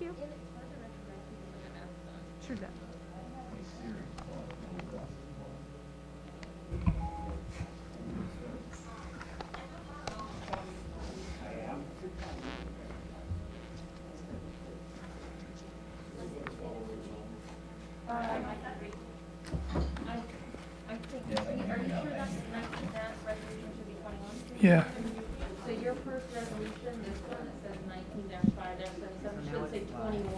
you. Sure does. Yeah. So your first resolution, this one, it says 19-5-77, should say 21-5-77.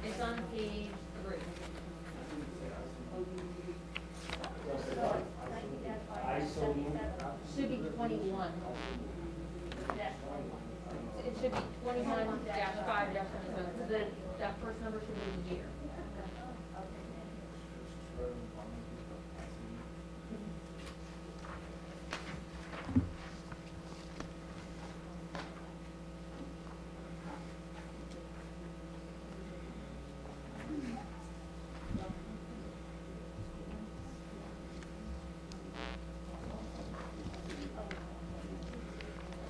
It's on page 3. Should be 21. It should be 21-5-77. That first number should be the year.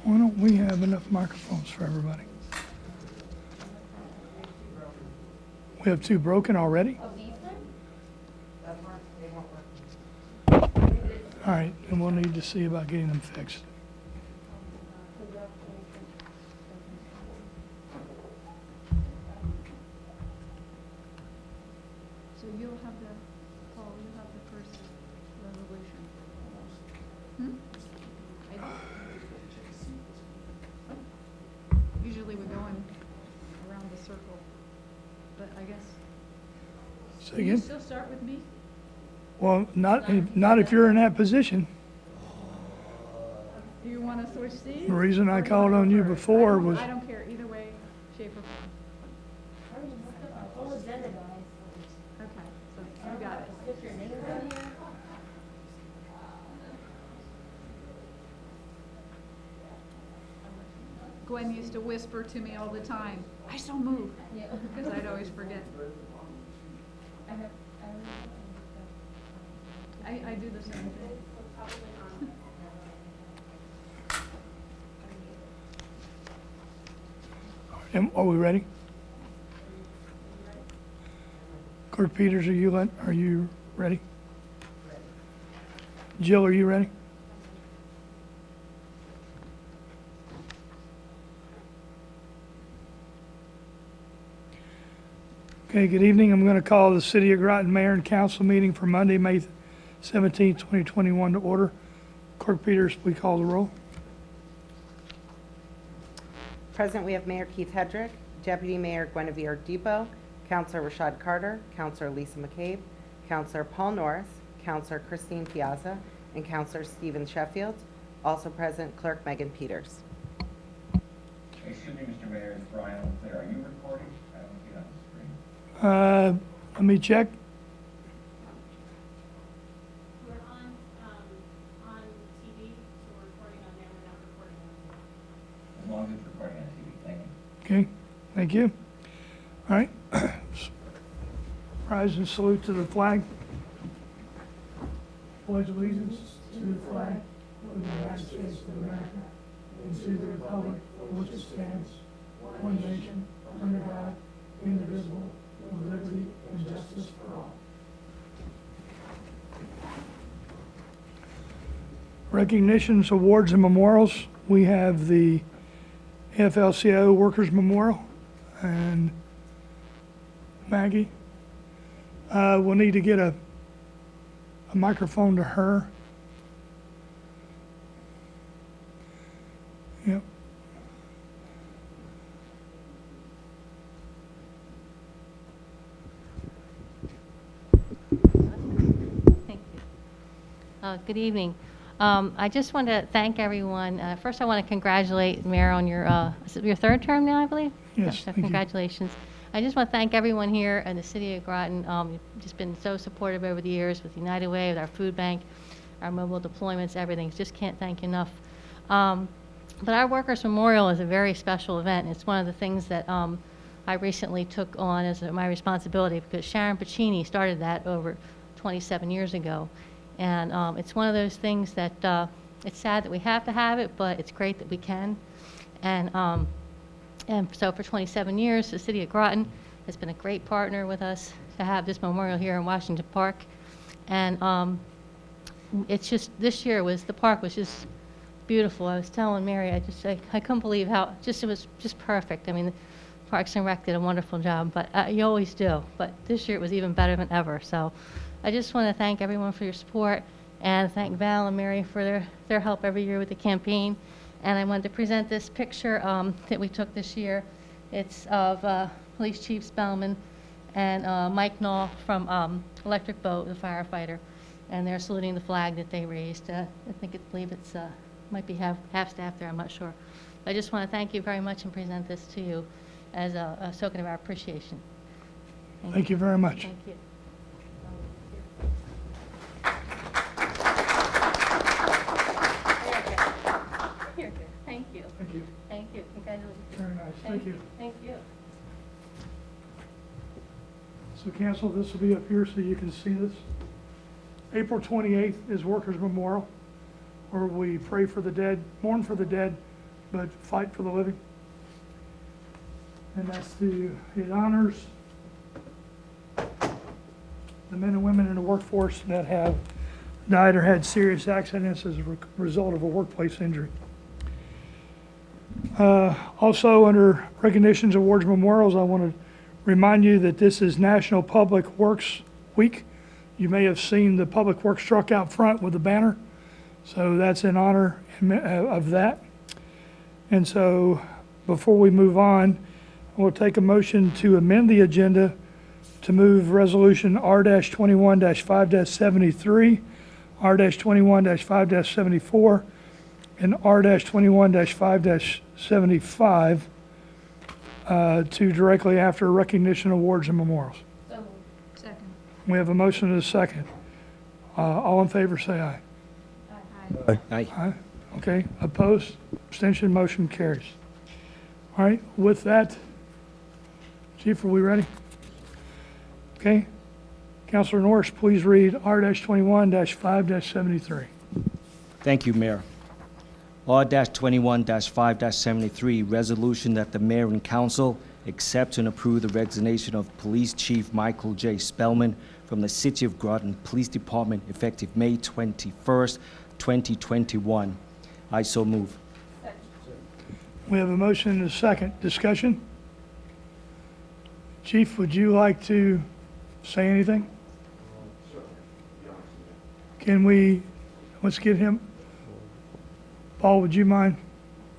Why don't we have enough microphones for everybody? We have 2 broken already? Of these All right, and we'll need to see about getting them fixed. So you'll have the, Paul, you have the first resolution. Usually we go in around the circle, but I guess. Say Can you again? still start with me? Well, not if you're in that position. Do you want to switch seats? The reason I Or do called wanna on go you first? before was, I don't care, either way, shape or form. full agenda, guys. Okay, so you got it. Put your names on here. Gwen used to whisper to me all the time, I so move, Yeah. because I'd always forget. I do the same thing. are we ready? Clerk Peters, are you ready? Jill, are you ready? Okay, good evening. I'm going to call the City of Groton Mayor and Council meeting for Monday, May 17, 2021 to order. Clerk Peters, please call the roll. Present, we have Mayor Keith Hedrick, Deputy Mayor Guinevere Depot, Councilor Rashad Carter, Councilor Lisa McCabe, Councilor Paul Norris, Councilor Christine Piazza, and Councilor Stephen Sheffield. Also present, Clerk Megan Peters. Excuse me, Mr. Mayor, it's Brian Leclerc. Are you recording? I don't see it on the screen. Let me check. We're on TV, so we're recording on there, we're not recording on. As long as it's recording on TV, thank you. Okay, thank you. All right. Rise and salute to the flag. Pledge allegiance to the flag of the United States of America and to the republic for which it stands, one nation, under God, indivisible, with liberty and justice for all. Recognitions, awards, and memorials. We have the AFL-CIO Workers Memorial and Maggie. We'll need to get a microphone to her. Yep. Thank you. Good evening. I just want to thank everyone. First, I want to congratulate Mayor on your, is it your 3rd term now, I believe? Yes, So thank you. congratulations. I just want to thank everyone here in the city of Groton. You've just been so supportive over the years with United Way, with our food bank, our mobile deployments, everything. Just can't thank you enough. But our Workers' Memorial is a very special event. It's one of the things that I recently took on as my responsibility because Sharon Pacini started that over 27 years ago. And it's one of those things that it's sad that we have to have it, but it's great that we can. And And so for 27 years, the city of Groton has been a great partner with us to have this memorial here in Washington Park. And it's just, this year the park was just beautiful. I was telling Mary, I couldn't believe how, it was just perfect. I mean, the Parks and Rec did a wonderful job, but you always do. But this year it was even better than ever. So I just want to thank everyone for your support, and thank Val and Mary for their help every year with the campaign. And I wanted to present this picture that we took this year. It's of Police Chief Spellman and Mike Knoll from Electric Boat, the firefighter. And they're saluting the flag that they raised. I believe it's, might be half-staff there, I'm not sure. I just want to thank you very much and present this to you as a token of our appreciation. Thank you very much. Thank you. Here, good. Thank you. Thank you. Thank you. Congratulations. Very nice. Thank you. Thank you. So council, this will be up here so you can see this. April 28th is Workers' Memorial, where we pray for the dead, mourn for the dead, but fight for the living. And it honors the men and women in the workforce that have died or had serious accidents as a result of a workplace injury. Also, under recognitions, awards, memorials, I want to remind you that this is National Public Works Week. You may have seen the Public Works truck out front with the banner. So that's in honor of that. And so before we move on, we'll take a motion to amend the agenda to move resolution R-21-5-73, R-21-5-74, and R-21-5-75 to directly after recognition, awards, and memorials. So moved. Second. We have a motion and a second. All in favor, say aye. Aye. Aye. Okay, opposed, abstention, motion carries. All right, with that, Chief, are we ready? Okay. Councilor Norris, please read R-21-5-73. Thank you, Mayor. R-21-5-73, resolution that the mayor and council accept and approve the resignation of Police Chief Michael J. Spellman from the City of Groton Police Department effective May 21st, 2021. I so move. We have a motion and a second. Discussion? Chief, would you like to say anything? Can we, let's get him. Paul, would you mind?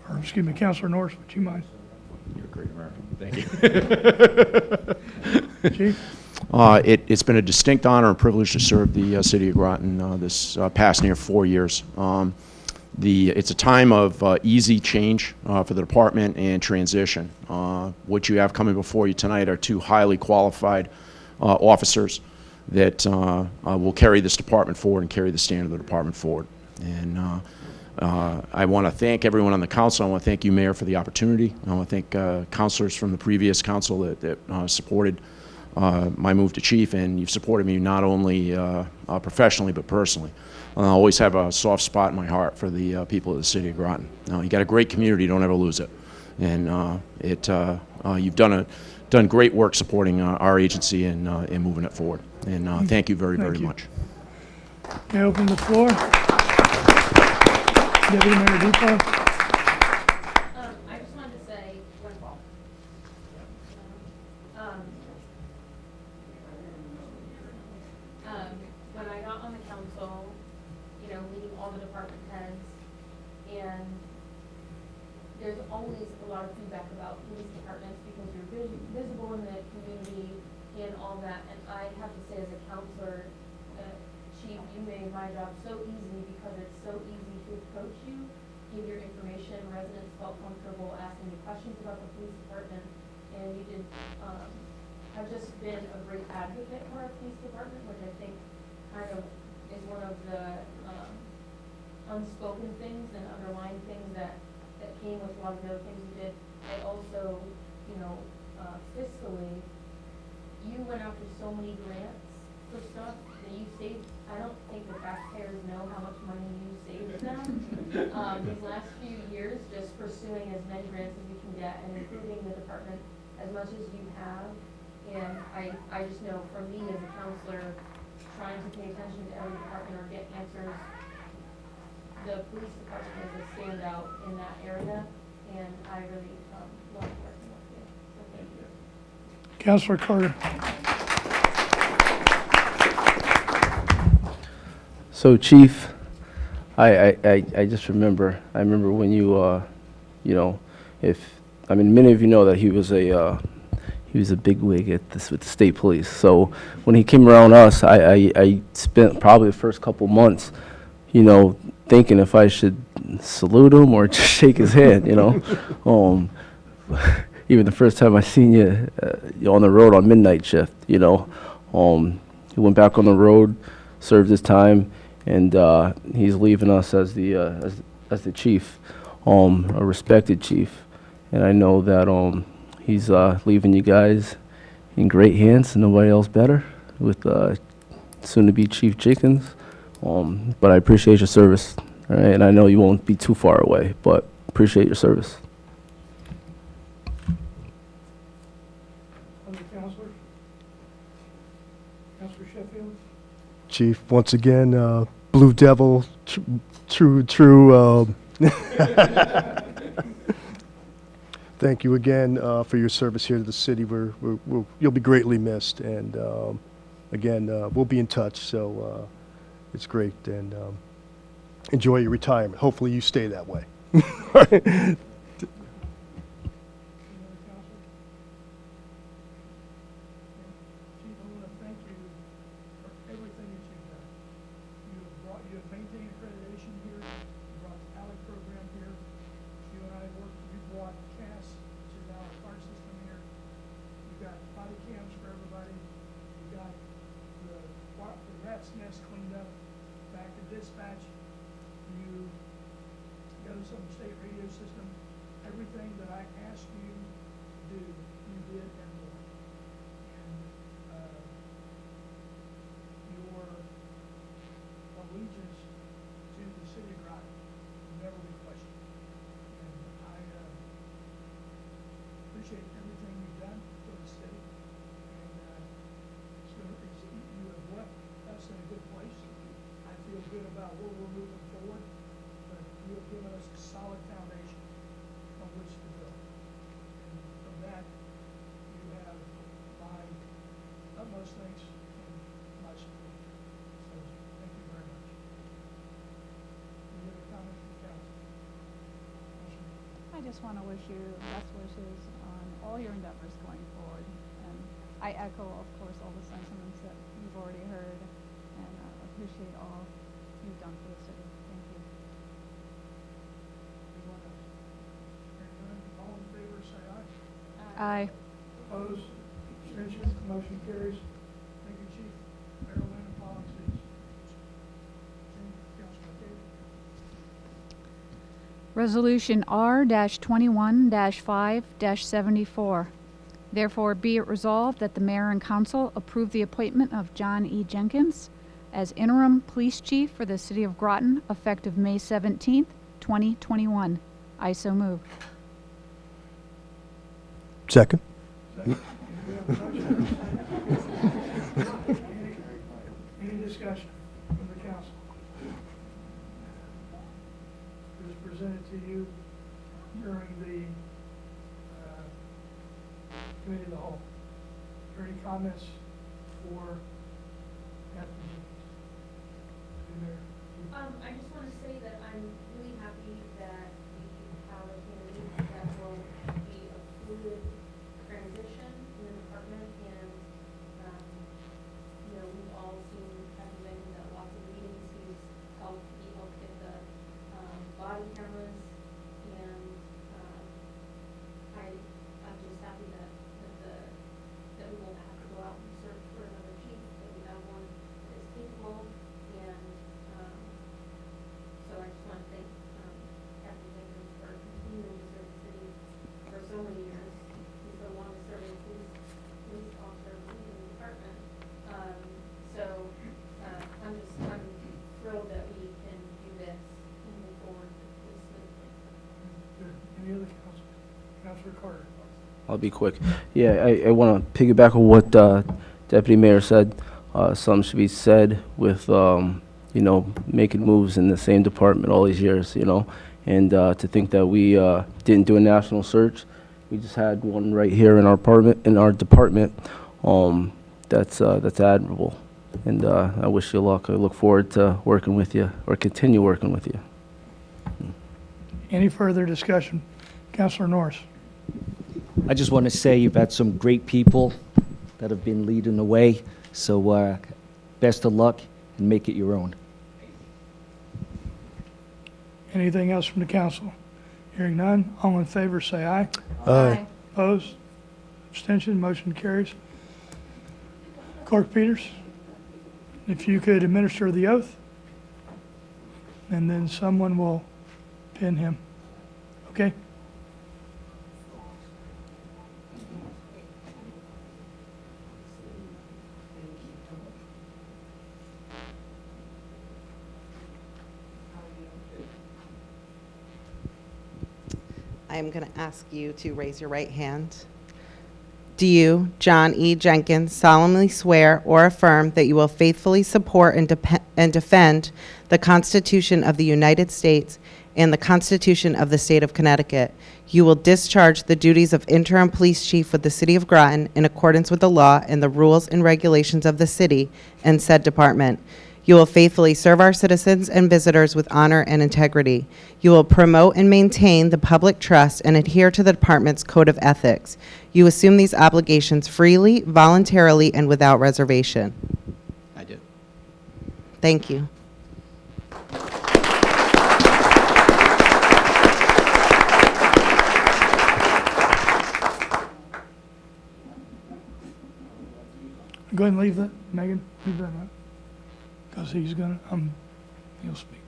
Or excuse me, Councilor Norris, would you mind? You're a great American. Thank you. Chief? It's been a distinct honor and privilege to serve the city of Groton this past near 4 years. It's a time of easy change for the department and transition. What you have coming before you tonight are two highly qualified officers that will carry this department forward and carry the standard of the department forward. And I want to thank everyone on the council. I want to thank you, Mayor, for the opportunity. I want to thank councilors from the previous council that supported my move to chief, and you've supported me not only professionally but personally. I always have a soft spot in my heart for the people of the city of Groton. You got a great community, don't ever lose it. And you've done great work supporting our agency and moving it forward. And thank you very, very much. Can I open the floor? Deputy Mayor Depot. I just wanted to say one call. When I got on the council, meeting all the department heads, and there's always a lot of feedback about police departments because you're visible in the community and all that. And I have to say, as a counselor, Chief, you made my job so easy because it's so easy to approach you, give your information. Residents felt comfortable asking you questions about the police department, and you did have just been a great advocate for our police department, which I think kind of is one of the unspoken things and underlying things that came with a lot of the other things you did. And also, fiscally, you went after so many grants for stuff that you saved. I don't think the taxpayers know how much money you saved them. These last few years, just pursuing as many grants as you can get and improving the department as much as you have. And I just know for me as a counselor, trying to pay attention to every department or get answers, the police department is a standout in that area, and I really love working with you. So thank you. Councilor Carter. So, Chief, I just remember, when you, many of you know that he was a bigwig with the state police. So when he came around us, I spent probably the first couple months, thinking if I should salute him or just shake his hand, Even the first time I seen you on the road on midnight shift, he went back on the road, served his time, and he's leaving us as the chief, a respected chief. And I know that he's leaving you guys in great hands, nobody else better, with soon-to-be Chief Jenkins. But I appreciate your service, all right? And I know you won't be too far away, but appreciate your service. Other counselors? Counselor Sheffield? Chief, once again, Blue Devil, true. Thank you again for your service here to the city. You'll be greatly missed, and again, we'll be in touch. So it's great, and enjoy your retirement. Hopefully, you stay that way. Chief, I want to thank you for everything that you've done. You have maintained accreditation here. You brought the ALEC program here. You and I worked. You brought CAS, which is now a car system here. You got body cams for everybody. You got the rat's nest cleaned up. Back to dispatch. You got us on the state radio system. Everything that I asked you to do, you did and more. And your allegiance to the city of Groton will never be questioned. And I appreciate everything you've done for the city. And you have left us in a good place. I feel good about where we're moving forward, but you have given us a solid foundation on which to build. And from that, you have my utmost thanks and my support. So thank you very much. Any other comments from the council? I just want to wish you best wishes on all your endeavors going forward. And I echo, of course, all the sentiments that you've already heard, and appreciate all you've done for the city. Thank you. Anyone else? Hearing none, all in favor, say aye. Aye. Opposed? Abstentions? Motion carries. Thank you, Chief. Mayor Lynn and policies. Councilman David. Resolution R-21-5-74. Therefore, be it resolved that the mayor and council approve the appointment of John E. Jenkins as interim police chief for the city of Groton effective May 17th, 2021. I so move. Second. Any discussion from the council? It was presented to you during the committee of the whole. Are there any comments for Captain Jenkins? I just want to say that I'm really happy that we have a candidate that will be a fluid transition in the department, and we've all seen Captain Jenkins at lots of meetings. He helped get the body cameras, and I'm just happy that we won't have to go out and search for another chief, that we have one that is capable, and so I just want to thank Captain Jenkins for continuing to serve the city for so many years. He's the longest serving police officer in the department. So I'll be quick. Yeah, I want to piggyback on what Deputy Mayor said. Something should be said with, you know, making moves in the same department all these years, you know, and to think that we didn't do a national search. We just had one right here in our department. That's admirable, and I wish you luck. I look forward to working with you, or continue working with you. Any further discussion? Councilor Norris. I just want to say you've had some great people that have been leading the way, so best of luck and make it your own. Anything else from the council? Hearing none, all in favor say aye. Aye. Opposed? Abstention, motion carries. Clerk Peters, if you could administer the oath, and then someone will pin him. Okay? I am going to ask you to raise your right hand. Do you, John E. Jenkins, solemnly swear or affirm that you will faithfully support and defend the Constitution of the United States and the Constitution of the State of Connecticut? You will discharge the duties of interim police chief with the City of Groton in accordance with the law and the rules and regulations of the city and said department. You will faithfully serve our citizens and visitors with honor and integrity. You will promote and maintain the public trust and adhere to the department's code of ethics. You assume these obligations freely, voluntarily, and without reservation. I do. Thank you. Go ahead and leave that, Megan, leave that out. Because he's gonna, he'll speak.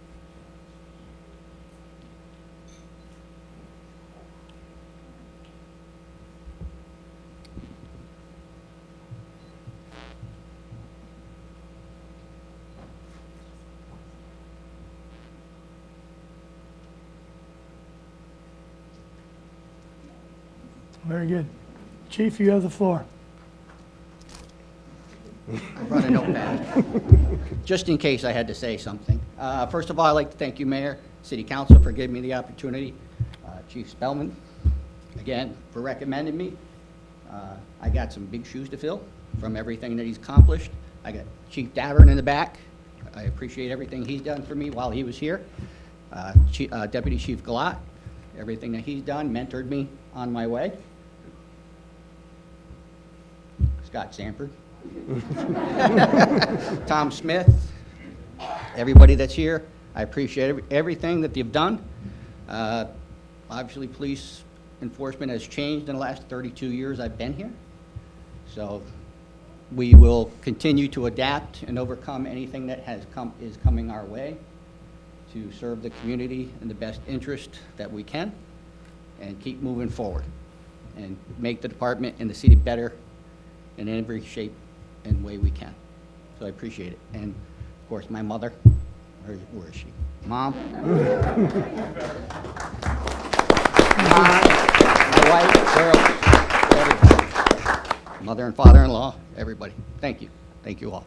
Very good. Chief, you have the floor. I brought a notepad, just in case I had to say something. First of all, I'd like to thank you, Mayor, City Council, for giving me the opportunity. Chief Spellman, again, for recommending me. I got some big shoes to fill from everything that he's accomplished. I got Chief Davern in the back. I appreciate everything he's done for me while he was here. Deputy Chief Galat, everything that he's done, mentored me on my way. Scott Sanford. Tom Smith, everybody that's here, I appreciate everything that you've done. Obviously, police enforcement has changed in the last 32 years I've been here. So we will continue to adapt and overcome anything that is coming our way to serve the community in the best interest that we can and keep moving forward and make the department and the city better in every shape and way we can. So I appreciate it. And of course, my mother, where is she? Mom. My wife, Cheryl, everybody. Mother and father-in-law, everybody. Thank you. Thank you all.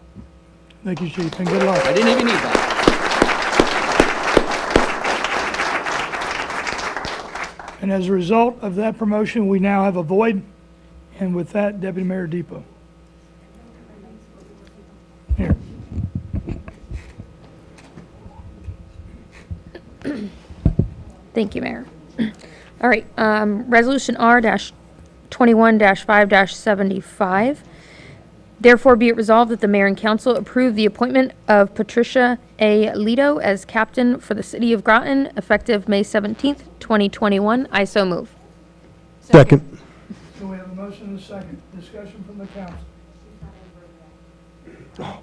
Thank you, Chief, and good luck. I didn't even need that. And as a result of that promotion, we now have a void. And with that, Deputy Mayor Depot. Here. Thank you, Mayor. All right, Resolution R-21-5-75. Therefore, be it resolved that the Mayor and Council approve the appointment of Patricia A. Lito as captain for the City of Groton, effective May 17th, 2021. I so move. Second. So we have a motion and a second. Discussion from the council. Oh,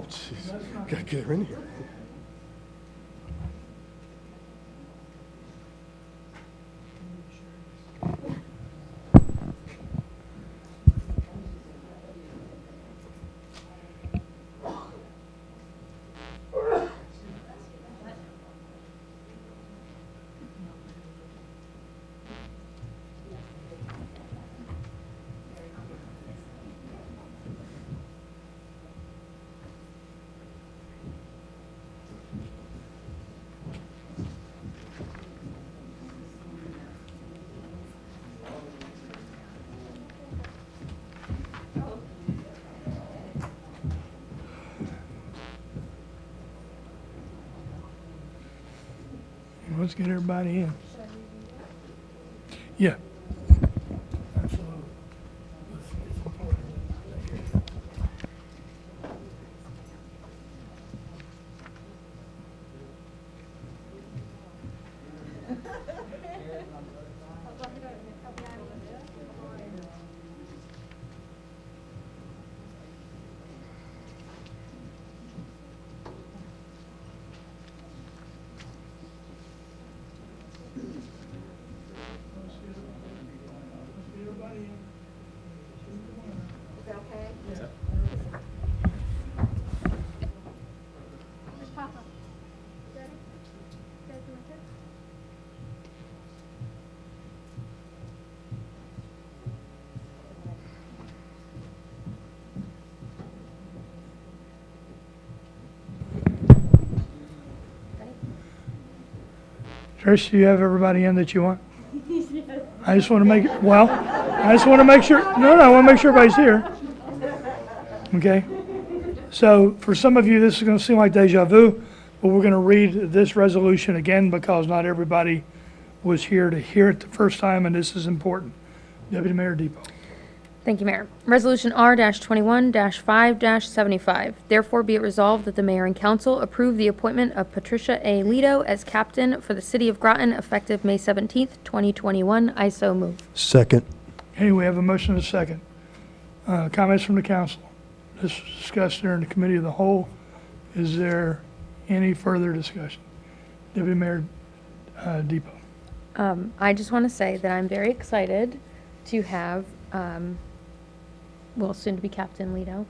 jeez. Gotta get her in here. let's get everybody in. Yeah. Absolutely. It's important. Trish, do you have everybody in that you want? I just want to make it, well, I just want to make sure, no, I want to make sure everybody's here. Okay? So for some of you, this is going to seem like deja vu, but we're going to read this resolution again because not everybody was here to hear it the first time, and this is important. Deputy Mayor Depot. Thank you, Mayor. Resolution R-21-5-75. Therefore be it resolved that the mayor and council approve the appointment of Patricia A. Lito as captain for the city of Groton effective May 17th, 2021. I so move. Second. Okay, we have a motion and a second. Comments from the council? This was discussed during the committee of the whole. Is there any further discussion? Deputy Mayor Depot. I just want to say that I'm very excited to have, well, soon to be Captain Lito.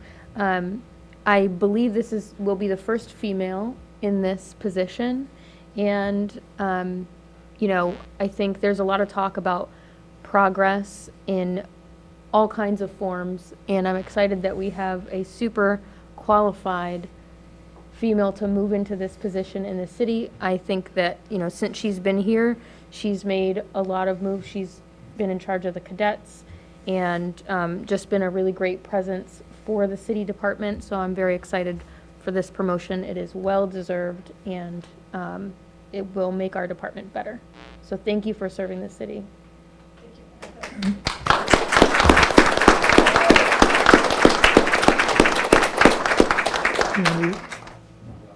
I believe this will be the first female in this position. And, you know, I think there's a lot of talk about progress in all kinds of forms. And I'm excited that we have a super qualified female to move into this position in the city. I think that, you know, since she's been here, she's made a lot of moves. She's been in charge of the cadets and just been a really great presence for the city department. So I'm very excited for this promotion. It is well deserved and it will make our department better. So thank you for serving the city.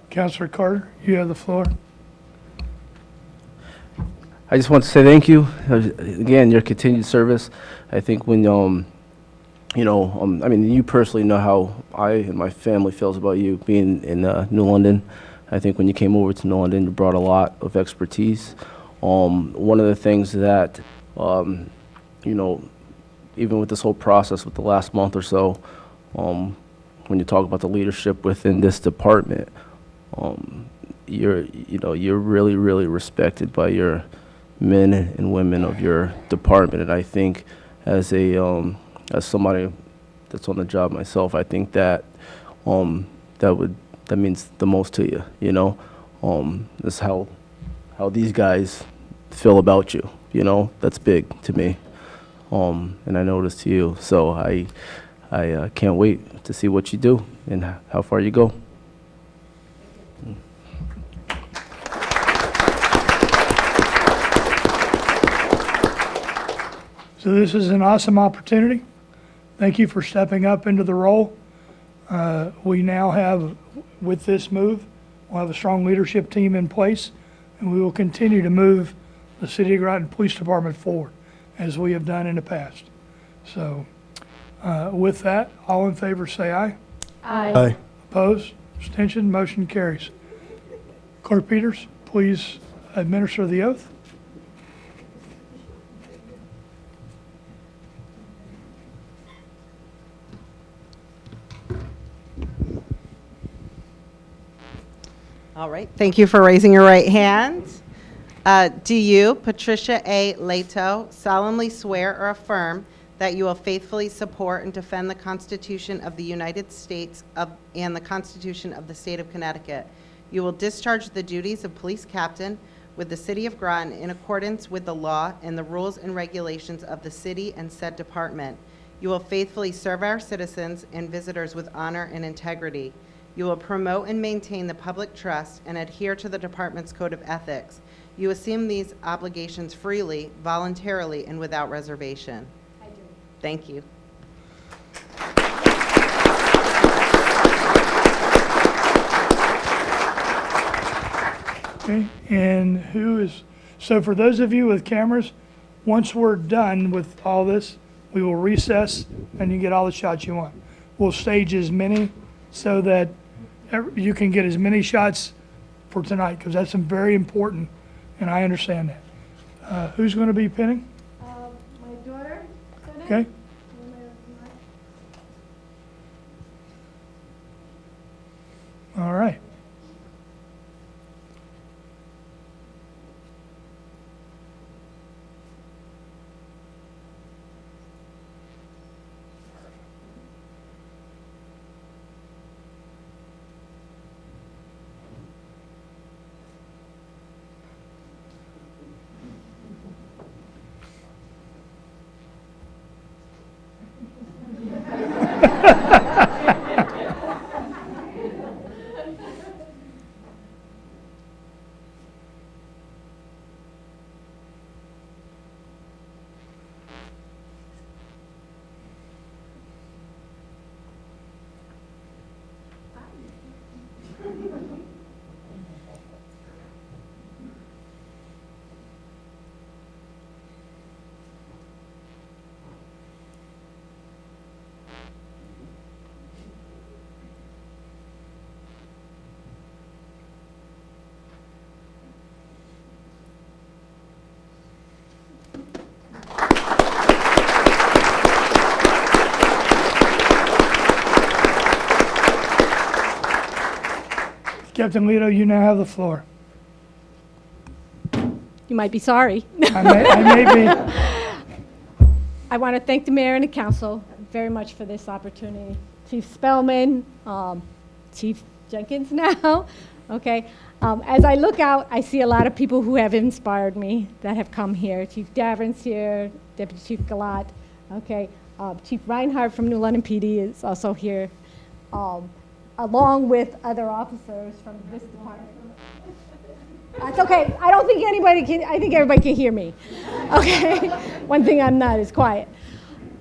Councilor Carter, you have the floor. I just want to say thank you. Again, your continued service. I think when, I mean, you personally know how I and my family feels about you being in New London. I think when you came over to New London, you brought a lot of expertise. One of the things that, even with this whole process with the last month or so, when you talk about the leadership within this department, you're really, really respected by your men and women of your department. And I think as somebody that's on the job myself, I think that that means the most to you, That's how these guys feel about you, that's big to me. And I know this to you. So I can't wait to see what you do and how far you go. So this is an awesome opportunity. Thank you for stepping up into the role. We now have, with this move, we'll have a strong leadership team in place, and we will continue to move the City of Groton Police Department forward, as we have done in the past. So with that, all in favor say aye. Aye. Aye. Opposed? Abstention? Motion carries. Clerk Peters, please administer the oath. All right, thank you for raising your right hand. Do you, Patricia A. Lito, solemnly swear or affirm that you will faithfully support and defend the Constitution of the United States and the Constitution of the State of Connecticut? You will discharge the duties of police captain with the City of Groton in accordance with the law and the rules and regulations of the city and said department. You will faithfully serve our citizens and visitors with honor and integrity. You will promote and maintain the public trust and adhere to the department's code of ethics. You assume these obligations freely, voluntarily, and without reservation? I do. Thank you. Okay, and so for those of you with cameras, once we're done with all this, we will recess and you get all the shots you want. We'll stage as many so that you can get as many shots for tonight, because that's very important, and I understand that. Who's going to be pinning? My daughter. Okay. All right. Captain Lito, you now have the floor. You might be sorry. I may be. I want to thank the mayor and the council very much for this opportunity. Chief Spellman, Chief Jenkins now, okay. As I look out, I see a lot of people who have inspired me that have come here. Chief Davern's here, Deputy Chief Galat, okay. Chief Reinhardt from New London PD is also here, along with other officers from this department. That's okay. I don't think anybody can, I think everybody can hear me. Okay? One thing I'm not is quiet.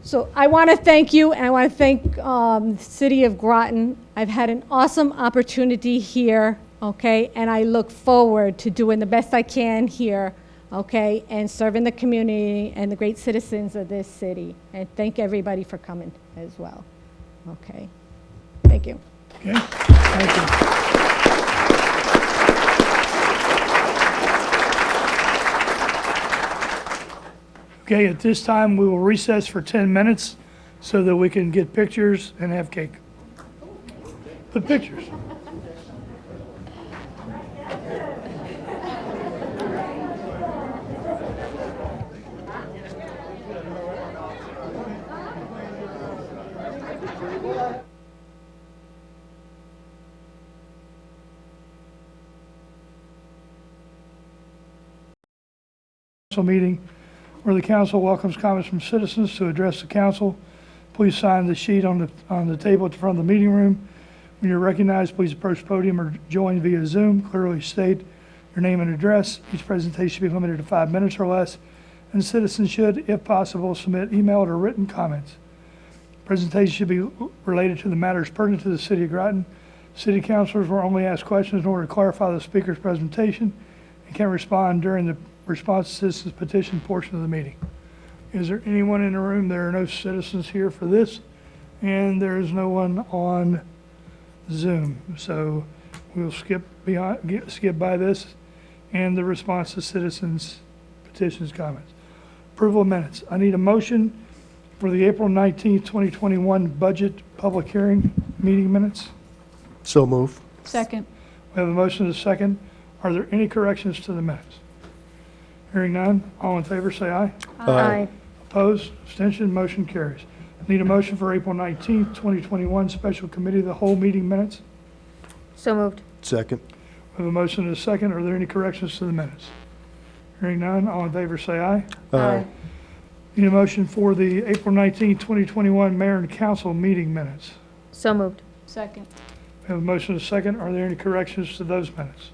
So I want to thank you, and I want to thank the city of Groton. I've had an awesome opportunity here, okay? And I look forward to doing the best I can here, okay? And serving the community and the great citizens of this city. And thank everybody for coming as well. Okay? Thank you. Okay, thank you. Okay, at this time, we will recess for 10 minutes so that we can get pictures and have cake. The pictures. Meeting where the council welcomes comments from citizens to address the council. Please sign the sheet on the table at the front of the meeting room. When you're recognized, please approach the podium or join via Zoom. Clearly state your name and address. Each presentation should be limited to 5 minutes or less, and citizens should, if possible, submit emailed or written comments. Presentation should be related to the matters pertinent to the city of Groton. City councilors will only ask questions in order to clarify the speaker's presentation and can respond during the response to citizens petition portion of the meeting. Is there anyone in the room? There are no citizens here for this, and there is no one on Zoom. So we'll skip by this and the response to citizens petitions comments. Approval of minutes. I need a motion for the April 19th, 2021 budget public hearing meeting minutes. So move. Second. We have a motion and a second. Are there any corrections to the minutes? Hearing none, all in favor say aye. Aye. Opposed, abstention, motion carries. Need a motion for April 19th, 2021 special committee of the whole meeting minutes. So moved. Second. We have a motion and a second. Are there any corrections to the minutes? Hearing none, all in favor say aye. Aye. Need a motion for the April 19th, 2021 mayor and council meeting minutes. So moved. Second. We have a motion and a second. Are there any corrections to those minutes?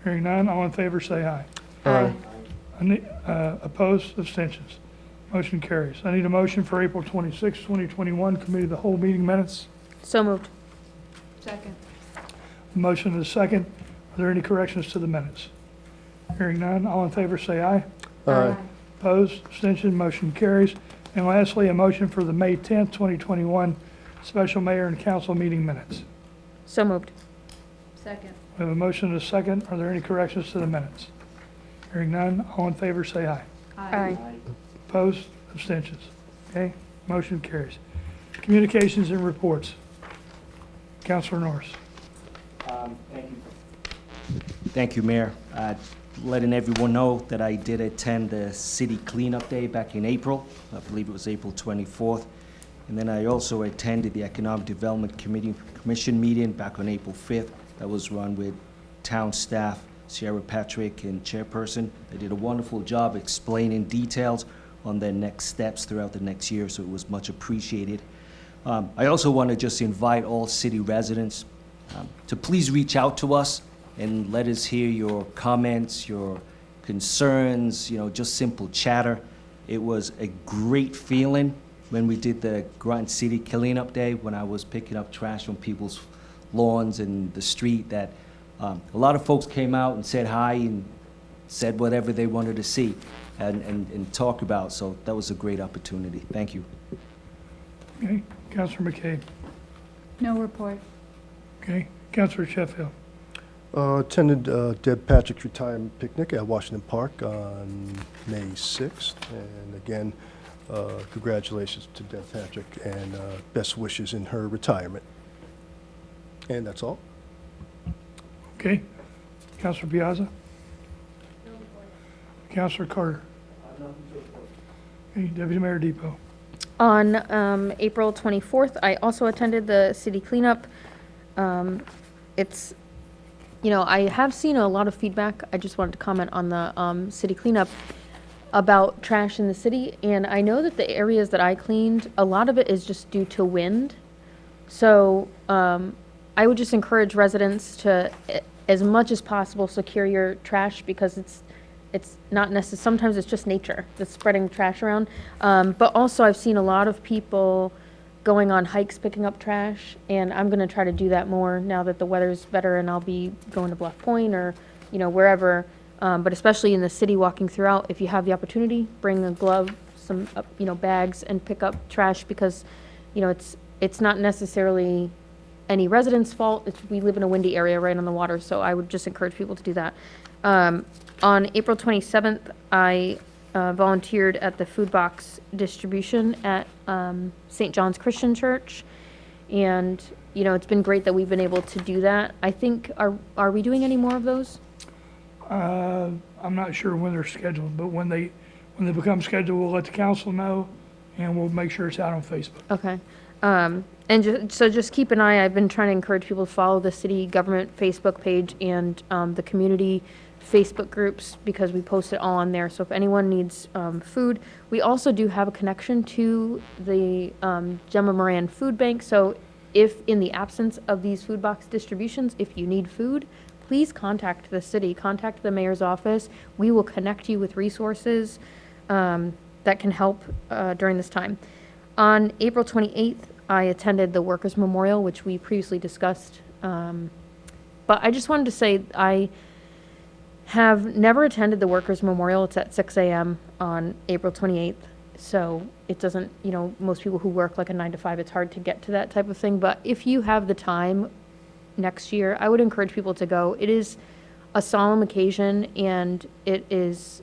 Hearing none, all in favor say aye. Aye. Opposed? Abstentions? Motion carries. I need a motion for April 26, 2021, Committee of the Whole meeting minutes. So moved. Second. Motion is second. Are there any corrections to the minutes? Hearing none, all in favor say aye. Aye. Opposed? Abstention? Motion carries. And lastly, a motion for the May 10th, 2021 Special Mayor and Council meeting minutes. So moved. Second. We have a motion and a second. Are there any corrections to the minutes? Hearing none, all in favor say aye. Aye. Opposed? Abstentions? Okay, motion carries. Communications and reports. Councilor Norris. Thank you, Mayor. Letting everyone know that I did attend the city cleanup day back in April. I believe it was April 24th. And then I also attended the Economic Development Commission meeting back on April 5th. That was run with town staff, Sierra Patrick and chairperson. They did a wonderful job explaining details on their next steps throughout the next year, so it was much appreciated. I also want to just invite all city residents to please reach out to us and let us hear your comments, your concerns, just simple chatter. It was a great feeling when we did the Groton City Cleanup Day, when I was picking up trash on people's lawns and the street, that a lot of folks came out and said hi and said whatever they wanted to see and talk about. So that was a great opportunity. Thank you. Okay, Councilor McCabe. No report. Okay, Councilor Sheffield. Attended Deb Patrick's retirement picnic at Washington Park on May 6th. And again, congratulations to Deb Patrick and best wishes in her retirement. And that's all. Okay, Councilor Piazza. Councilor Carter. Okay, Deputy Mayor Depot. On April 24th, I also attended the city cleanup. It's, I have seen a lot of feedback. I just wanted to comment on the city cleanup about trash in the city. And I know that the areas that I cleaned, a lot of it is just due to wind. So I would just encourage residents to, as much as possible, secure your trash, because it's not necessary. Sometimes it's just nature that's spreading trash around. But also I've seen a lot of people going on hikes picking up trash, and I'm going to try to do that more now that the weather's better, and I'll be going to Bluff Point or, wherever. But especially in the city, walking throughout, if you have the opportunity, bring a glove, some, bags, and pick up trash, because, it's not necessarily any resident's fault. We live in a windy area right on the water, so I would just encourage people to do that. On April 27th, I volunteered at the food box distribution at St. John's Christian Church, and it's been great that we've been able to do that. I think, are we doing any more of those? I'm not sure when they're scheduled, but when they become scheduled, we'll let the council know, and we'll make sure it's out on Facebook. Okay. And just keep an eye. I've been trying to encourage people to follow the city government Facebook page and the community Facebook groups, because we post it all on there. So if anyone needs food, we also do have a connection to the Gemma Moran Food Bank. So if in the absence of these food box distributions, if you need food, please contact the city, contact the mayor's office. We will connect you with resources that can help during this time. On April 28th, I attended the Workers' Memorial, which we previously discussed. But I just wanted to say I have never attended the Workers' Memorial. It's at 6 a.m. on April 28th. So it doesn't, most people who work like a 9 to 5, it's hard to get to that type of thing. But if you have the time next year, I would encourage people to go. It is a solemn occasion, and it is,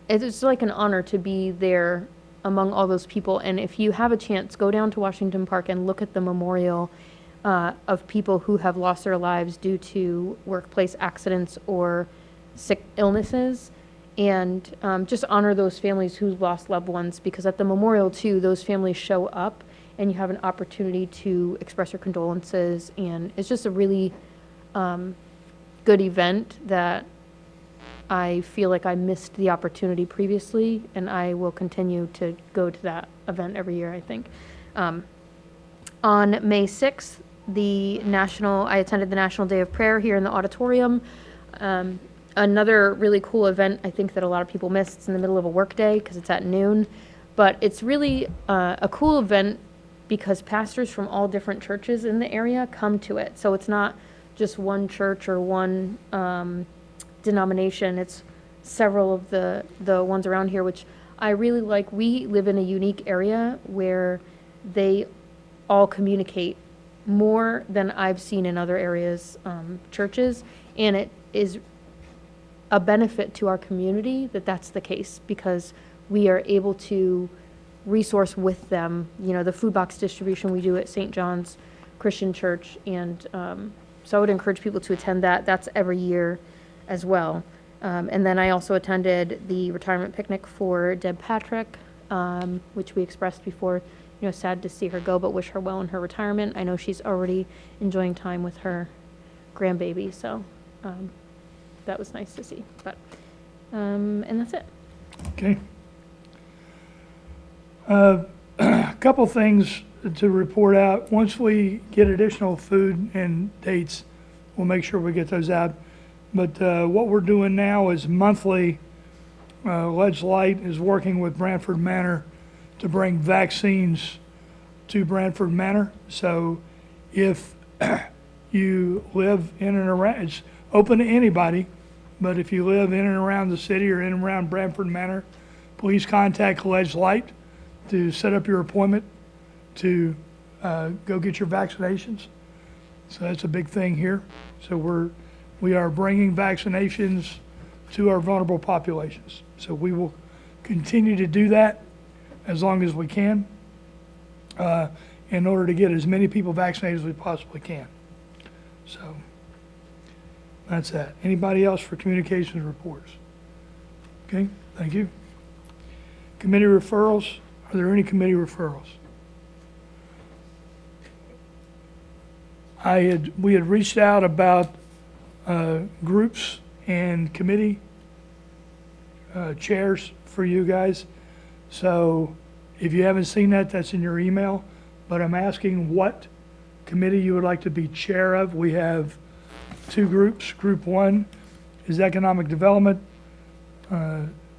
it's like an honor to be there among all those people. And if you have a chance, go down to Washington Park and look at the memorial of people who have lost their lives due to workplace accidents or sick illnesses, and just honor those families who lost loved ones, because at the memorial too, those families show up and you have an opportunity to express your condolences, and it's just a really good event that I feel like I missed the opportunity previously, and I will continue to go to that event every year, I think. On May 6th, I attended the National Day of Prayer here in the auditorium. Another really cool event, I think that a lot of people miss, it's in the middle of a workday because it's at noon, but it's really a cool event because pastors from all different churches in the area come to it. So it's not just one church or one denomination, it's several of the ones around here, which I really like. We live in a unique area where they all communicate more than I've seen in other areas, churches, and it is a benefit to our community that that's the case because we are able to resource with them, you know, the food box distribution we do at St. John's Christian Church, and so I would encourage people to attend that. That's every year as well. And then I also attended the retirement picnic for Deb Patrick, which we expressed before, you know, sad to see her go, but wish her well in her retirement. I know she's already enjoying time with her grandbaby, so that was nice to see. But and that's it. Okay. A couple things to report out. Once we get additional food and dates, we'll make sure we get those out. But what we're doing now is monthly, Ledge Light is working with Brantford Manor to bring vaccines to Brantford Manor. So if you live in and around, it's open to anybody, but if you live in and around the city or in and around Brantford Manor, please contact Ledge Light to set up your appointment to go get your vaccinations. So that's a big thing here. So we are bringing vaccinations to our vulnerable populations. So we will continue to do that as long as we can in order to get as many people vaccinated as we possibly can. So that's that. Anybody else for communications reports? Okay, thank you. Committee referrals. Are there any committee referrals? We had reached out about groups and committee chairs for you guys. So if you haven't seen that, that's in your email. But I'm asking what committee you would like to be chair of. We have two groups. Group one is economic development,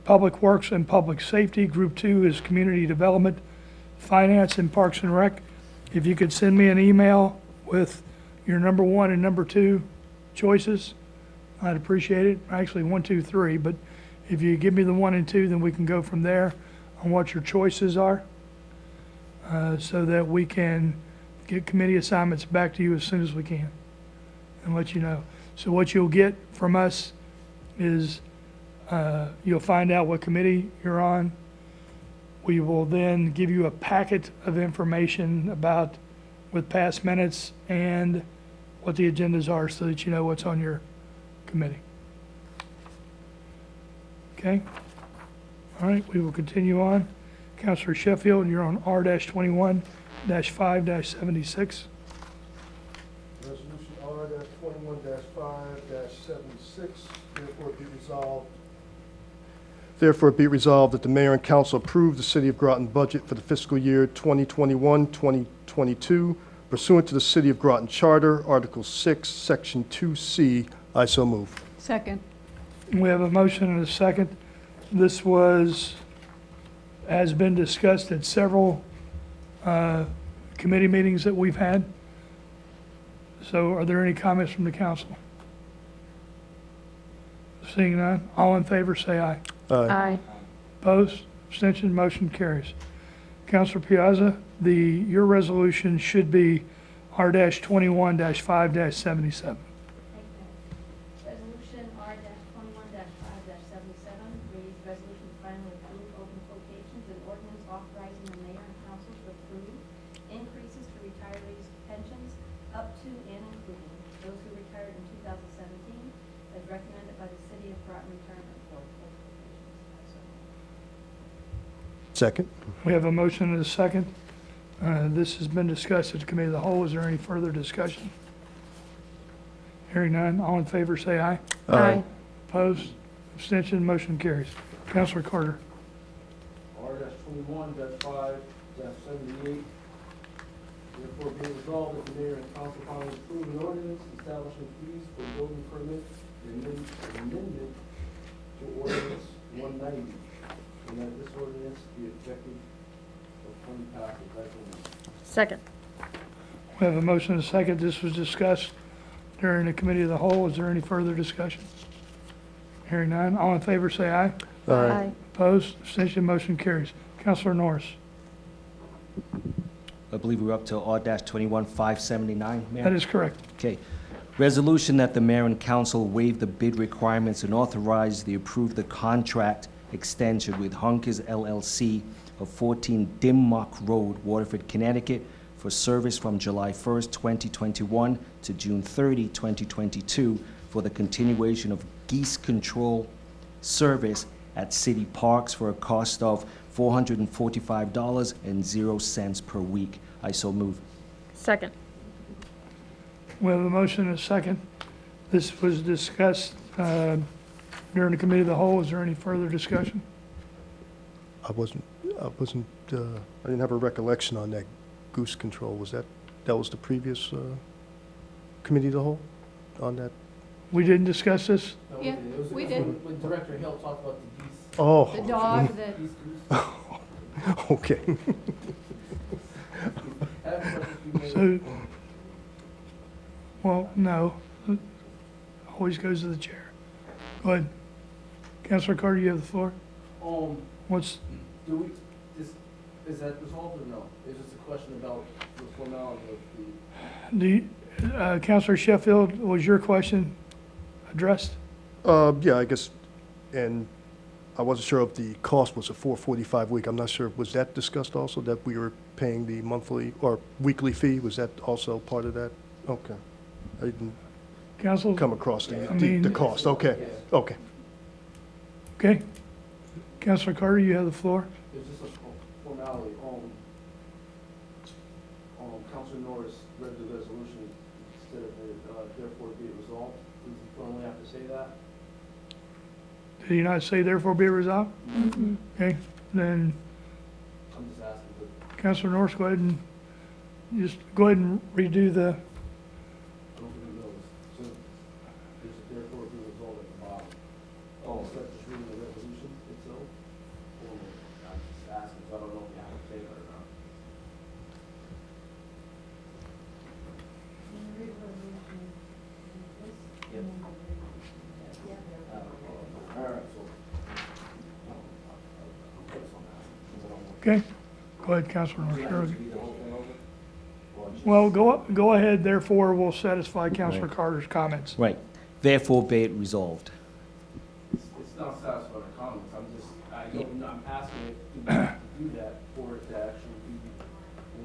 public works and public safety. Group two is community development, finance and parks and rec. If you could send me an email with your number one and number two choices, I'd appreciate it. Actually, 1, 2, 3, but if you give me the 1 and 2, then we can go from there on what your choices are, so that we can get committee assignments back to you as soon as we can and let you know. So what you'll get from us is you'll find out what committee you're on. We will then give you a packet of information about with past minutes and what the agendas are so that you know what's on your committee. Okay? All right, we will continue on. Councilor Sheffield, you're on R-21-5-76. Resolution R-21-5-76, therefore be resolved that the mayor and council approve the City of Groton budget for the fiscal year 2021-2022 pursuant to the City of Groton Charter, Article 6, Section 2C. I so move. Second. We have a motion and a second. This has been discussed at several committee meetings that we've had. So are there any comments from the council? Seeing none, all in favor say aye. Aye. Opposed? Abstention? Motion carries. Councilor Piazza, your resolution should be R-21-5-77. Resolution R-21-5-77 reads, resolution to finally approve open quotations and ordinance authorizing the mayor and council to approve increases to retirees' pensions up to and including those who retired in 2017 as recommended by the City of Groton Retirement Board. Second. We have a motion and a second. This has been discussed at the committee of the whole. Is there any further discussion? Hearing none, all in favor say aye. Aye. Opposed? Abstention? Motion carries. Councilor Carter. R-21-5-78. Therefore, be it resolved that the mayor and council finally approve an ordinance establishing fees for building permit and amendment to ordinance 190, and that this ordinance be effective upon passage. I so move. Second. We have a motion and a second. This was discussed during the committee of the whole. Is there any further discussion? Hearing none. All in favor, say aye. Aye. Opposed? Abstention? Motion carries. Councilor Norris. I believe we're up to R-21-579, Mayor? That is correct. Okay. Resolution that the mayor and council waive the bid requirements and authorize the approve the contract extension with Hunkers LLC of 14 Dimmock Road, Waterford, Connecticut, for service from July 1st, 2021 to June 30, 2022, for the continuation of geese control service at city parks for a cost of $445.00 per week. I so move. Second. We have a motion and a second. This was discussed during the committee of the whole. Is there any further discussion? I didn't have a recollection on that goose control. That was the previous committee of the whole on that? We didn't discuss this? Yeah, we did. When Director Hill talked about the geese. Oh. The dog, the, Okay. So, well, no. Always goes to the chair. Go ahead. Councilor Carter, you have the floor. What's, Do we, is that resolved or no? It's just a question about the formality of the. Councilor Sheffield, was your question addressed? Yeah, I guess, and I wasn't sure if the cost was a $445 week. I'm not sure. Was that discussed also, that we were paying the monthly or weekly fee? Was that also part of that? Okay. I didn't Council? come across the cost. Okay, okay. Okay. Councilor Carter, you have the floor. It's just a formality. Councilor Norris read the resolution instead of therefore be it resolved. Does he formally have to say that? Did he not say therefore be it resolved? Mm-hmm. Okay, then I'm just asking, but Councilor Norris, go ahead and redo the, I don't think he knows. So there's a therefore be resolved at the bottom. Oh, is that just reading the resolution itself? Or I'm just asking, so I don't know if you have to say that or not. All right, so. okay? Go ahead, Councilor Norris. You're okay. Well, go ahead, therefore we'll satisfy Councilor Carter's comments. Right. Therefore, be it resolved. It's not satisfying the comments, I'm asking if you have to do that for it to actually be,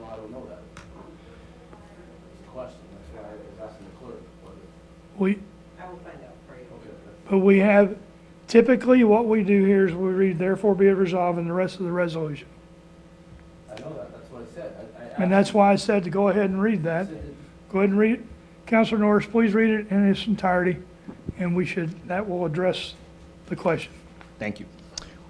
I don't know that. It's a question, that's why I was asking the clerk, I will find out for you. Okay. But we have, typically what we do here is we read therefore be it resolved and the rest of the resolution. I know that, that's what I said. And that's why I said to go ahead and read that. Go ahead and read it. Councilor Norris, please read it in its entirety, and that will address the question. Thank you.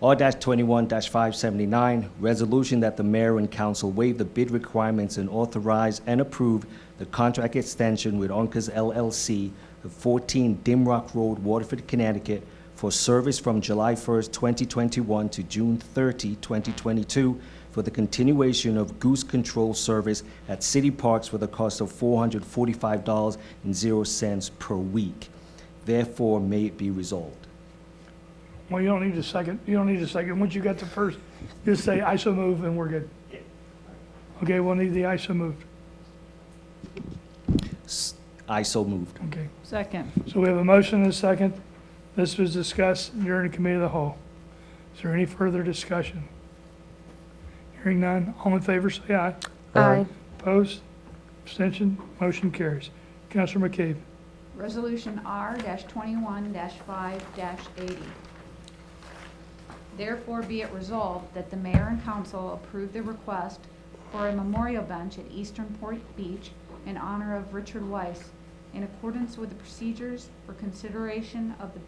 R-21-579, resolution that the mayor and council waive the bid requirements and authorize and approve the contract extension with Unkers LLC of 14 Dimrock Road, Waterford, Connecticut, for service from July 1st, 2021 to June 30, 2022, for the continuation of goose control service at city parks for the cost of $445.00 per week. Therefore, may it be resolved. Well, you don't need a second. You don't need a second. Once you got the first, just say I so move and we're good. Okay, we'll need the I so moved. I so moved. Okay. second. So we have a motion and a second. This was discussed during the committee of the whole. Is there any further discussion? Hearing none, all in favor say aye. Aye. Opposed? Abstention? Motion carries. Councilor McCabe. Resolution R-21-5-80. Therefore be it resolved that the mayor and council approve the request for a memorial bench at Eastern Port Beach in honor of Richard Weiss in accordance with the procedures for consideration of the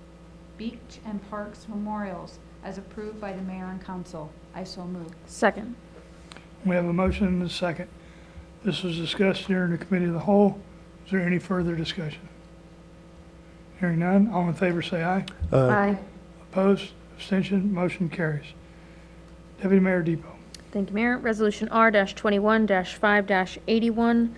beach and parks memorials as approved by the mayor and council. I so move. Second. We have a motion and a second. This was discussed during the committee of the whole. Is there any further discussion? Hearing none, all in favor say aye. Aye. Opposed, abstention, motion carries. Deputy Mayor Depot. Thank you, Mayor. Resolution R-21-5-81.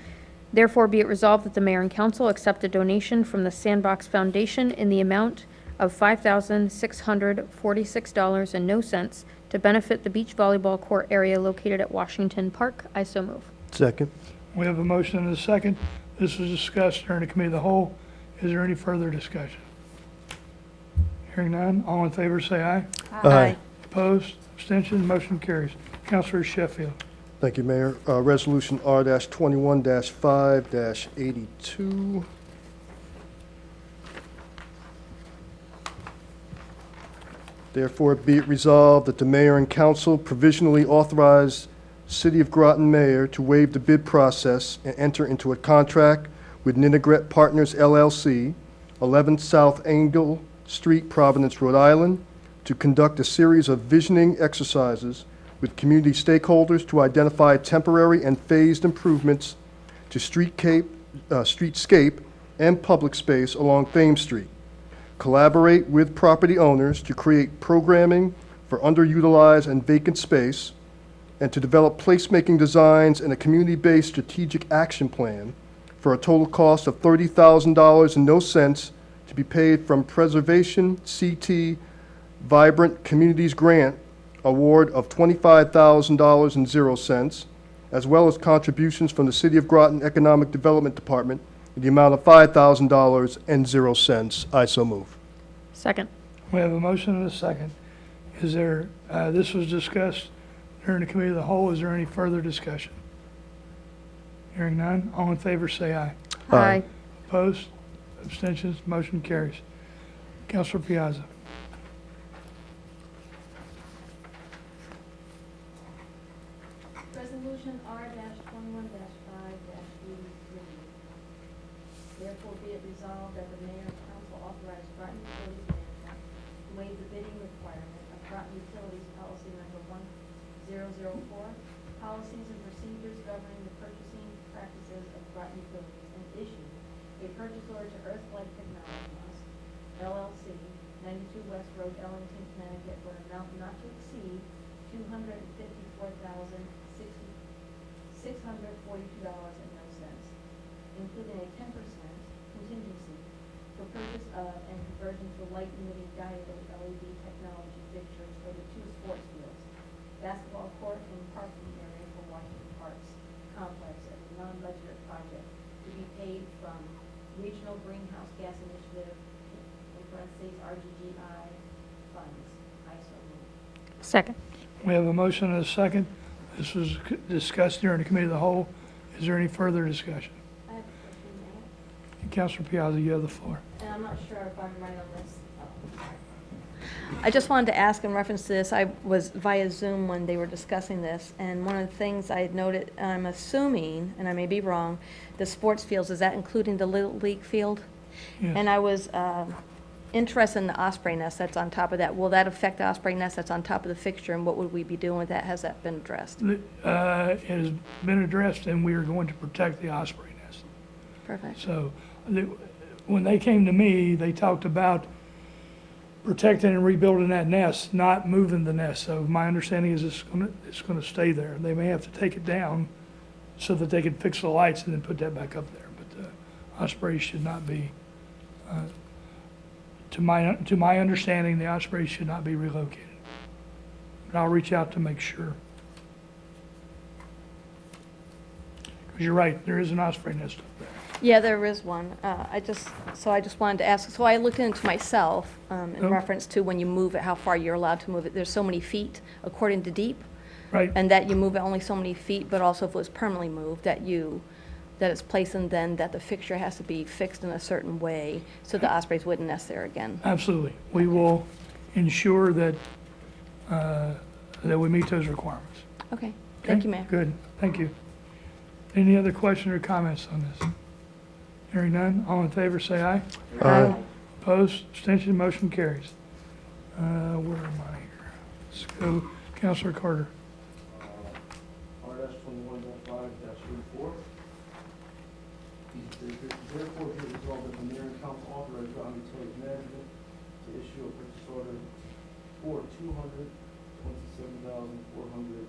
Therefore, be it resolved that the mayor and council accept a donation from the Sandbox Foundation in the amount of $5,646.00 to benefit the beach volleyball court area located at Washington Park. I so move. Second. We have a motion and a second. This was discussed during the committee of the whole. Is there any further discussion? Hearing none, all in favor say aye. Aye. Opposed, abstention, motion carries. Councilor Sheffield. Thank you, Mayor. Resolution R-21-5-82. Therefore, be it resolved that the mayor and council provisionally authorize City of Groton Mayor to waive the bid process and enter into a contract with Ninegret Partners LLC, 11 South Angel Street, Providence, Rhode Island, to conduct a series of visioning exercises with community stakeholders to identify temporary and phased improvements to streetscape and public space along Thames Street. Collaborate with property owners to create programming for underutilized and vacant space, and to develop placemaking designs and a community-based strategic action plan for a total cost of $30,000 and no cents to be paid from Preservation CT Vibrant Communities Grant award of $25,000 and 0 cents, as well as contributions from the City of Groton Economic Development Department in the amount of $5,000 and 0 cents. I so move. Second. We have a motion and a second. Is there, this was discussed during the committee of the whole. Is there any further discussion? Hearing none, all in favor say aye. Aye. Opposed, abstentions, motion carries. Councilor Piazza. Resolution R-21-5-83. Therefore be it resolved that the mayor and council authorize Groton Utilities Management to waive the bidding requirement of Groton Utilities Policy Number 1004, Policies and Procedures Governing the Purchasing Practices of Groton Utilities, and issue a purchase order to Earthlight Technologies, LLC, 92 West Road, Ellington, Connecticut, for an amount not to exceed $254,642.00, including a 10% contingency for purchase of and conversion to light-emitting diode LED technology fixtures for the 2 sports fields, basketball court and parking area for Washington Parks complex as a non-budgeted project to be paid from Regional Greenhouse Gas Initiative, in parentheses, RGGI funds. I so move. Second. We have a motion and a second. This was discussed during the committee of the whole. Is there any further discussion? I have a question, Mayor, Councilor Piazza, you have the floor. and I'm not sure if I'm right on this. I just wanted to ask in reference to this, I was via Zoom when they were discussing this, and one of the things I had noted, I'm assuming, and I may be wrong, the sports fields, is that including the Little League field? Yes. And I was interested in the osprey nest that's on top of that. Will that affect the osprey nest that's on top of the fixture, and what would we be doing with that? Has that been addressed? It has been addressed, and we are going to protect the osprey nest. Perfect. So when they came to me, they talked about protecting and rebuilding that nest, not moving the nest. So my understanding is it's going to stay there. They may have to take it down so that they can fix the lights and then put that back up there. But the ospreys should not be, to my understanding, the ospreys should not be relocated. But I'll reach out to make sure. Because you're right, there is an osprey nest up there. Yeah, there is one. I just wanted to ask, so I looked into myself in reference to when you move it, how far you're allowed to move it. There's so many feet according to deep. Right. And that you move it only so many feet, but also if it was permanently moved, that it's placed and then that the fixture has to be fixed in a certain way so the ospreys wouldn't nest there again. Absolutely. We will ensure that that we meet those requirements. Okay. Thank you, Mayor. Good. Thank you. Any other questions or comments on this? Hearing none, all in favor say aye. Aye. Opposed, abstention, motion carries. Where am I here? Let's go, Councilor Carter. R-21-5-83, 2021-5-84. Therefore, be it resolved that the mayor and council authorize Groton Utilities Management to issue a purchase order for $227,400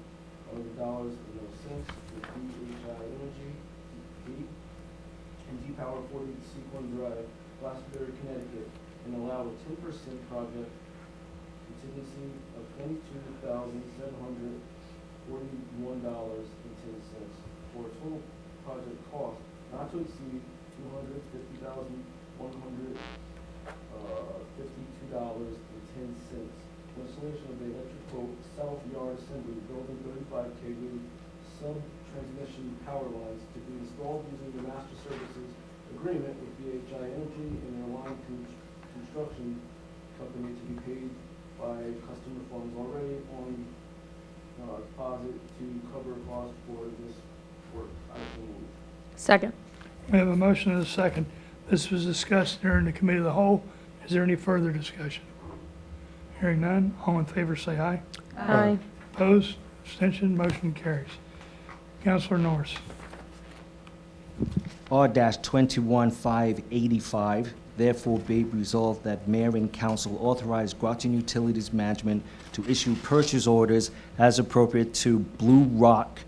for DHI Energy, D, and D-Power 40 Sequin Drive, Glastonbury, Connecticut, and allow a 10% project contingency of $22,741.10 for a total project cost not to exceed $250,152.10. Installation of the electrical south yard assembly building 35 kV sub-transmission power lines to be installed using the master services agreement with DHI Energy and their line construction company to be paid by customer funds already on deposit to cover costs for this work. I so move. Second. We have a motion and a second. This was discussed during the committee of the whole. Is there any further discussion? Hearing none, all in favor say aye. Aye. Opposed? Abstention? Motion carries. Councilor Norris. R-21-585, therefore be resolved that mayor and council authorize Groton Utilities Management to issue purchase orders as appropriate to Blue Rock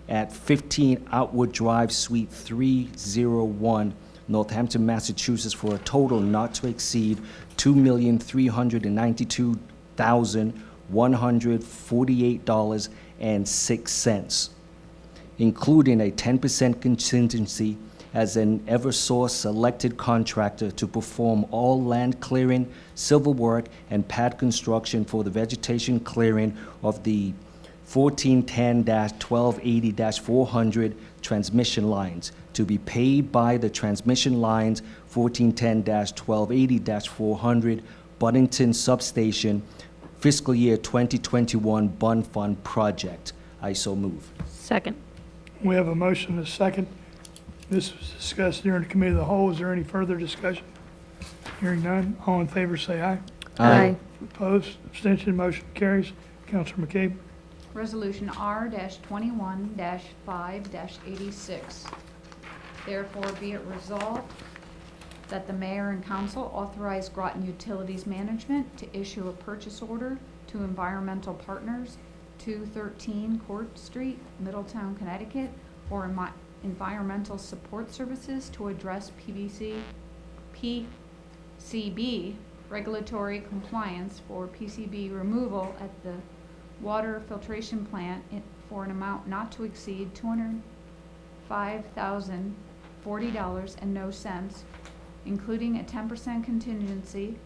at 15 Outwood Drive, Suite 301, Northampton, Massachusetts, for a total not to exceed $2,392,148.06, including a 10% contingency as an Eversource selected contractor to perform all land clearing, civil work, and pad construction for the vegetation clearing of the 1410-1280-400 transmission lines, to be paid by the transmission lines 1410-1280-400 Buddington Substation fiscal year 2021 Bund Fund project. I so move. Second. We have a motion and a second. This was discussed during the committee of the whole. Is there any further discussion? Hearing none, all in favor say aye. Aye. Opposed? Abstention? Motion carries. Councilor McCabe. Resolution R-21-5-86. Therefore, be it resolved that the mayor and council authorize Groton Utilities Management to issue a purchase order to Environmental Partners, 213 Court Street, Middletown, Connecticut, for environmental support services to address PCB regulatory compliance for PCB removal at the water filtration plant for an amount not to exceed $205,040.00, including a 10% contingency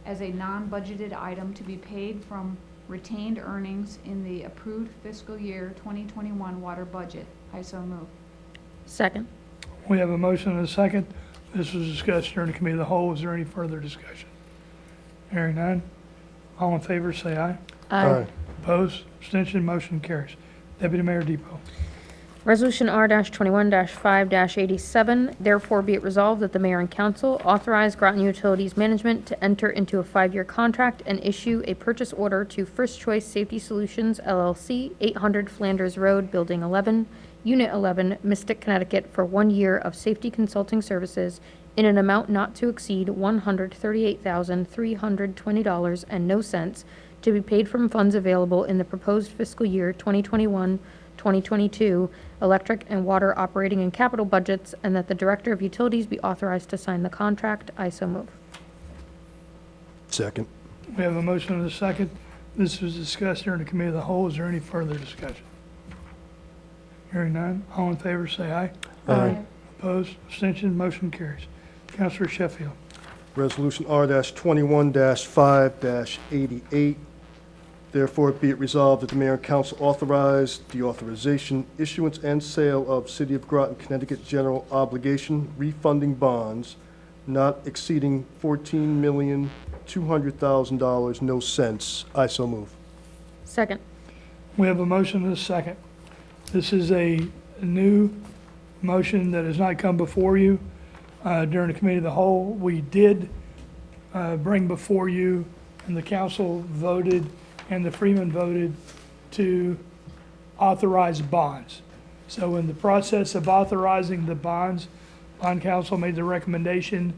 as a non-budgeted item to be paid from retained earnings in the approved fiscal year 2021 water budget. I so move. Second. We have a motion and a second. This was discussed during the committee of the whole. Is there any further discussion? Hearing none, all in favor say aye. Aye. Opposed? Abstention? Motion carries. Deputy Mayor Depot. Resolution R-21-5-87, therefore be it resolved that the mayor and council authorize Groton Utilities Management to enter into a 5-year contract and issue a purchase order to First Choice Safety Solutions, LLC, 800 Flanders Road, Building 11, Unit 11, Mystic, Connecticut, for 1 year of safety consulting services in an amount not to exceed $138,320.00 to be paid from funds available in the proposed fiscal year 2021-2022 electric and water operating and capital budgets, and that the Director of Utilities be authorized to sign the contract. I so move. Second. We have a motion and a second. This was discussed during the committee of the whole. Is there any further discussion? Hearing none, all in favor say aye. Aye. Opposed? Abstention? Motion carries. Councilor Sheffield. Resolution R-21-5-88. Therefore, be it resolved that the mayor and council authorize the authorization, issuance, and sale of City of Groton, Connecticut general obligation refunding bonds not exceeding $14,200,000, no cents. I so move. Second. We have a motion and a second. This is a new motion that has not come before you during the committee of the whole. We did bring before you, and the council voted, and the Freeman voted to authorize bonds. So in the process of authorizing the bonds, bond council made the recommendation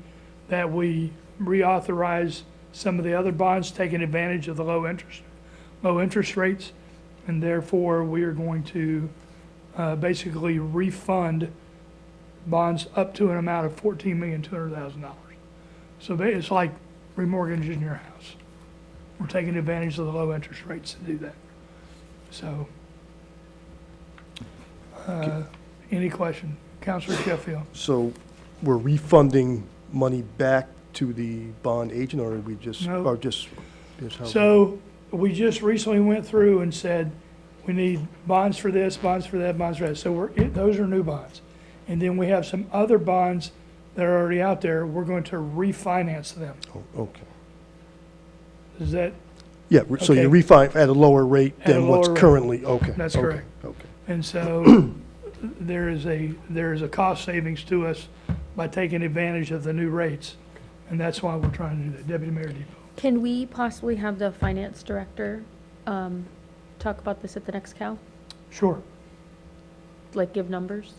that we reauthorize some of the other bonds, taking advantage of the low interest rates. And therefore, we are going to basically refund bonds up to an amount of $14,200,000. So it's like remortgaging your house. We're taking advantage of the low interest rates to do that. So, any question? Councilor Sheffield? So we're refunding money back to the bond agent, or are we just, No. or just how? So we just recently went through and said, we need bonds for this, bonds for that, bonds for that. So those are new bonds. And then we have some other bonds that are already out there. We're going to refinance them. Oh, okay. Is that, Yeah, so you Okay. refi at a lower rate At a than what's lower rate. currently, okay. That's okay, correct. Okay. and so there is a cost savings to us by taking advantage of the new rates. And that's why we're trying to do that. Deputy Mayor Depot. Can we possibly have the finance director talk about this at the next Cal? Sure. Like give numbers?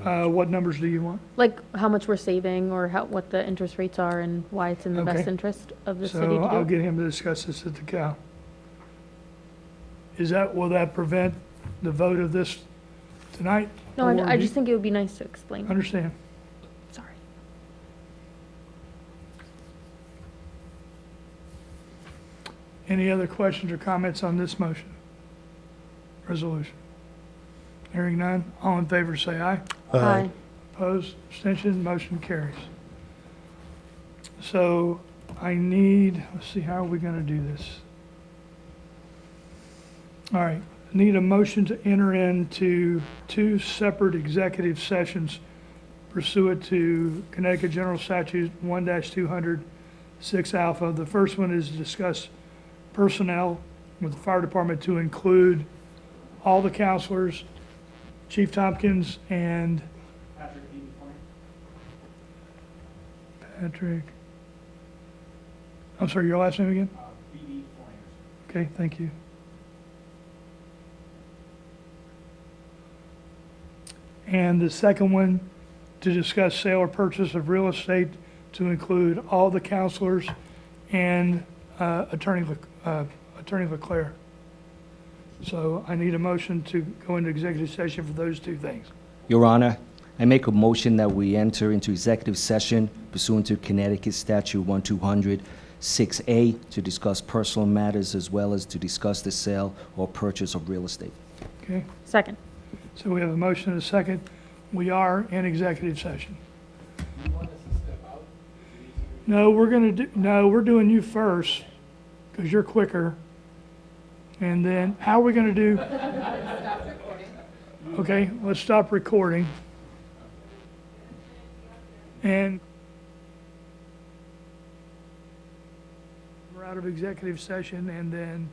What numbers do you want? Like how much we're saving or what the interest rates are and why it's in the best Okay. interest of the city So to do I'll it? get him to discuss this at the Cal. Will that prevent the vote of this tonight? No, Or I do just you- think it would be nice to explain. Understand. Sorry. Any other questions or comments on this motion? Resolution? Hearing none, all in favor say aye. Aye. Opposed, abstention, motion carries. So I need, let's see, how are we going to do this? All right, need a motion to enter into two separate executive sessions pursuant to Connecticut General Statute 1-200, 6 alpha. The first one is to discuss personnel with the fire department to include all the counselors, Chief Tompkins and Patrick. I'm sorry, your last name again? Okay, thank you. And the second one, to discuss sale or purchase of real estate to include all the counselors and Attorney Leclerc. So I need a motion to go into executive session for those two things. Your Honor, I make a motion that we enter into executive session pursuant to Connecticut Statute 1200 6A to discuss personal matters as well as to discuss the sale or purchase of real estate. Okay, Second. so we have a motion and a second. We are in executive session. No, we're doing you first because you're quicker. And then how are we going to do? Okay, let's stop recording. And we're out of executive session, and then